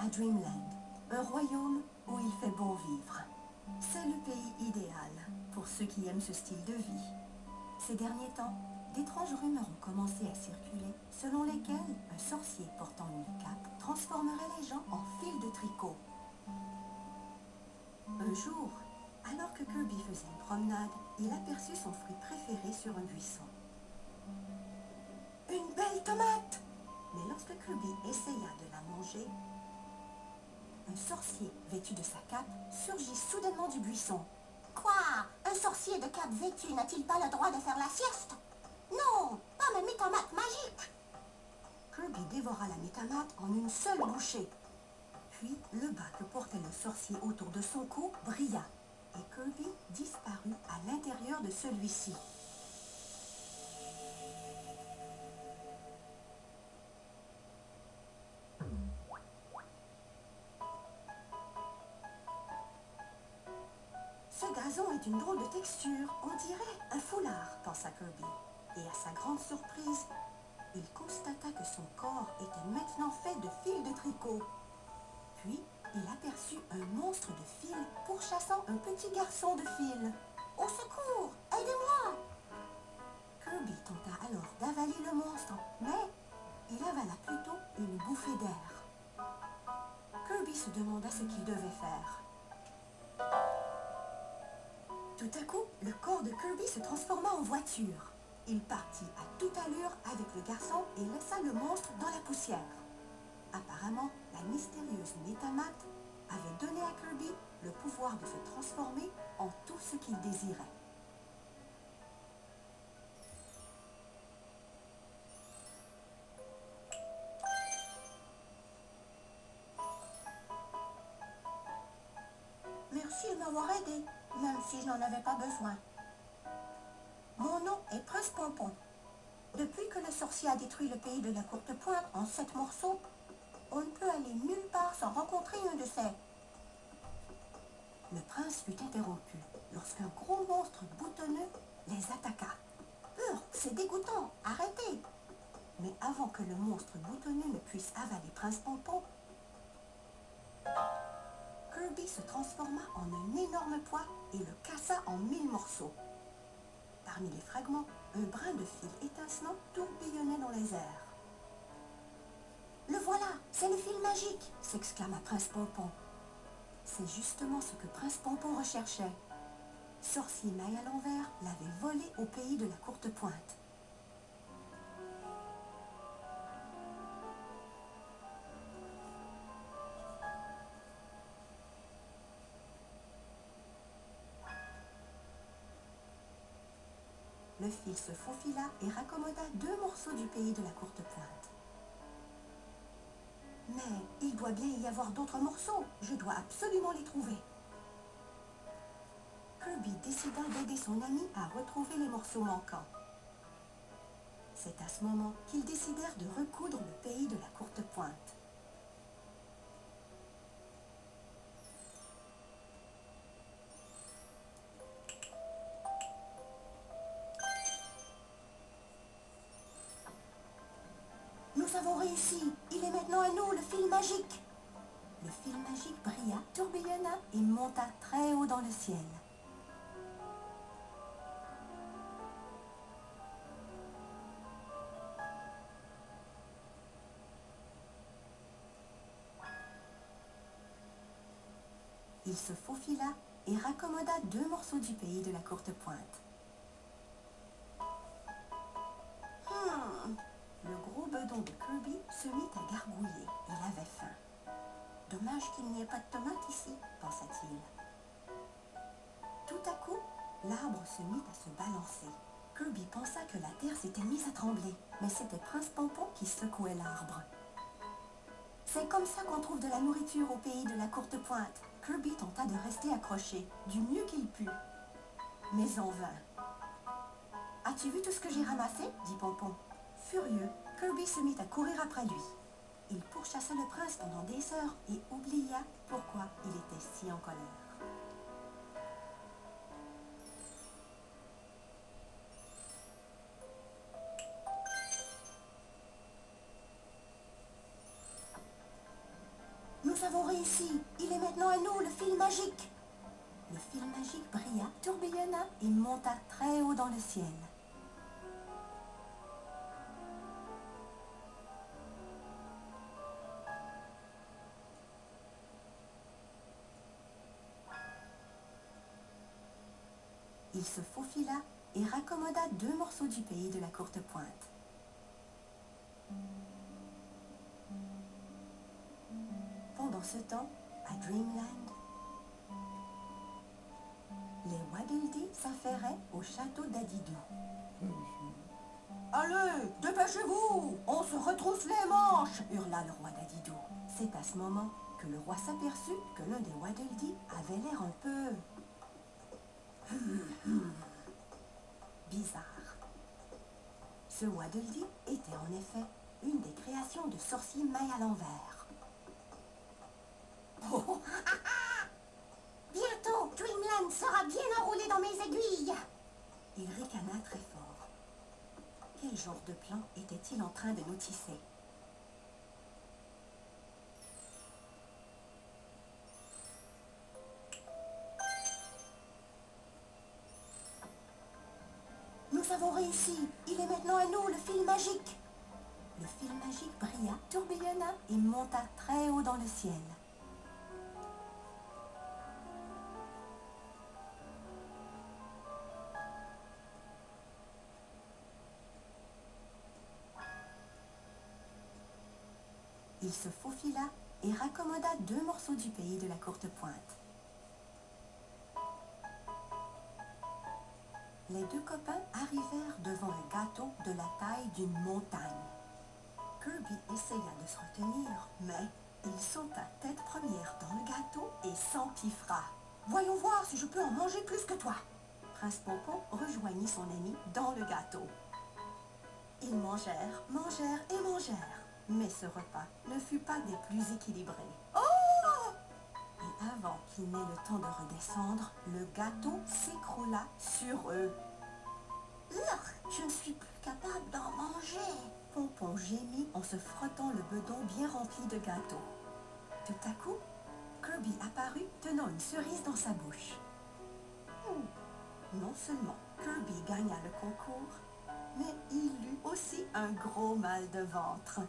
à Dreamland, un royaume où il fait bon vivre. C'est le pays idéal pour ceux qui aiment ce style de vie. Ces derniers temps, d'étranges rumeurs ont commencé à circuler selon lesquelles un sorcier portant une cape transformerait les gens en fils de tricot. Un jour, alors que Kirby faisait une promenade, il aperçut son fruit préféré sur un buisson. Une belle tomate! Mais lorsque Kirby essaya de la manger, un sorcier vêtu de sa cape surgit soudainement du buisson. Quoi? Un sorcier de cape vêtu n'a-t-il pas le droit de faire la sieste? Non, pas ma mythomate magique! Kirby dévora la mythomate en une seule bouchée. Puis le bas que portait le sorcier autour de son cou brilla et Kirby disparut à l'intérieur de celui-ci. Ce gazon est une drôle de texture, on dirait un foulard, pensa Kirby. Et à sa grande surprise, il constata que son corps était maintenant fait de fils de tricot. Puis, il aperçut un monstre de fil pourchassant un petit garçon de fil. Au secours! Aidez-moi! Kirby tenta alors d'avaler le monstre, mais il avala plutôt une bouffée d'air. Kirby se demanda ce qu'il devait faire. Tout à coup, le corps de Kirby se transforma en voiture. Il partit à toute allure avec le garçon et laissa le monstre dans la poussière. Apparemment, la mystérieuse mythomate avait donné à Kirby le pouvoir de se transformer en tout ce qu'il désirait. Merci de m'avoir aidé, même si je n'en avais pas besoin. Mon nom est Prince Pompon. Depuis que le sorcier a détruit le pays de la Courte Pointe en 7 morceaux, on ne peut aller nulle part sans rencontrer un de ces... Le prince fut interrompu lorsqu'un gros monstre boutonneux les attaqua. C'est dégoûtant, arrêtez! Mais avant que le monstre boutonneux ne puisse avaler Prince Pompon, Kirby se transforma en un énorme pois et le cassa en 1000 morceaux. Parmi les fragments, un brin de fil étincelant tourbillonnait dans les airs. « Le voilà, c'est le fil magique !» s'exclama Prince Pompon. C'est justement ce que Prince Pompon recherchait. Sorcier maille à l'envers l'avait volé au pays de la Courte Pointe. Le fil se faufila et raccommoda 2 morceaux du pays de la Courte Pointe. Mais il doit bien y avoir d'autres morceaux. Je dois absolument les trouver. Kirby décida d'aider son ami à retrouver les morceaux manquants. C'est à ce moment qu'ils décidèrent de recoudre le pays de la Courte Pointe. Nous avons réussi. Il est maintenant à nous, le fil magique. Le fil magique brilla, tourbillonna et monta très haut dans le ciel. Il se faufila et raccommoda 2 morceaux du pays de la Courte Pointe. Le gros bedon de Kirby se mit à gargouiller. Il avait faim. Dommage qu'il n'y ait pas de tomates ici, pensa-t-il. Tout à coup, l'arbre se mit à se balancer. Kirby pensa que la terre s'était mise à trembler, mais c'était Prince Pompon qui secouait l'arbre. C'est comme ça qu'on trouve de la nourriture au pays de la Courte Pointe. Kirby tenta de rester accroché, du mieux qu'il put. Mais en vain. « As-tu vu tout ce que j'ai ramassé ?» dit Pompon. Furieux, Kirby se mit à courir après lui. Il pourchassa le prince pendant des heures et oublia pourquoi il était si en colère. Nous réussi. Il est maintenant à nous, le fil magique. Le fil magique brilla, tourbillonna et monta très haut dans le ciel. Il se faufila et raccommoda 2 morceaux du pays de la courte pointe. Pendant ce temps, à Dreamland, les Waddle Dee s'affairaient au château d'Adidou. Allez, dépêchez-vous, on se retrousse les manches, Hurla le roi d'Adidou. C'est à ce moment que le roi s'aperçut que l'un des Waddle Dee avait l'air un peu bizarre. Ce Waddle Dee était en effet une des créations de sorcier maille à l'envers. Oh. Bientôt, Dreamland sera bien enroulé dans mes aiguilles. Il ricana très fort. Quel genre de plan était-il en train de nous tisser? Nous avons réussi. Il est maintenant à nous, le fil magique. Le fil magique brilla, tourbillonna et monta très haut dans le ciel. Il se faufila et raccommoda 2 morceaux du pays de la courte pointe. Les 2 copains arrivèrent devant un gâteau de la taille d'une montagne. Kirby essaya de se retenir, mais il sauta tête première dans le gâteau et s'empiffra. Voyons voir si je peux en manger plus que toi. Prince Pompon rejoignit son ami dans le gâteau. Ils mangèrent, mangèrent et mangèrent. Mais ce repas ne fut pas des plus équilibrés. Oh! Et avant qu'il n'ait le temps de redescendre, le gâteau s'écroula sur eux. Je ne suis plus capable d'en manger. Pompon gémit en se frottant le bedon bien rempli de gâteau. Tout à coup, Kirby apparut tenant une cerise dans sa bouche. Non seulement Kirby gagna le concours, mais il eut aussi un gros mal de ventre.